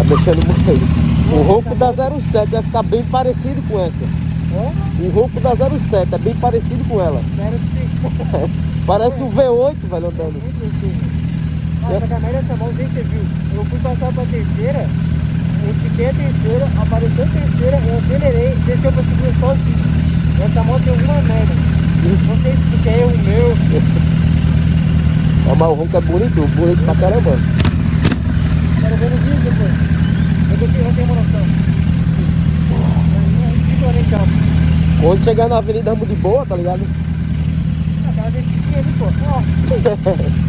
mexendo muito. O ronco da 07 vai ficar bem parecido com essa. O ronco da 07 é bem parecido com ela. Parece um V8, velho, andando. Nossa, a câmera dessa moto, nem você viu. Eu fui passar pra terceira, eu fiquei a terceira, apareceu a terceira, eu acelerei, desceu pra segunda sozinho. Essa moto tem alguma merda. Não sei se é erro meu. Mas o ronco é bonito pra caramba. Quero ver no vídeo depois. Eu tenho uma noção. Quando chegar na avenida Ramo de Boa, tá ligado? Aquela vez que tinha ali, pô. Ó.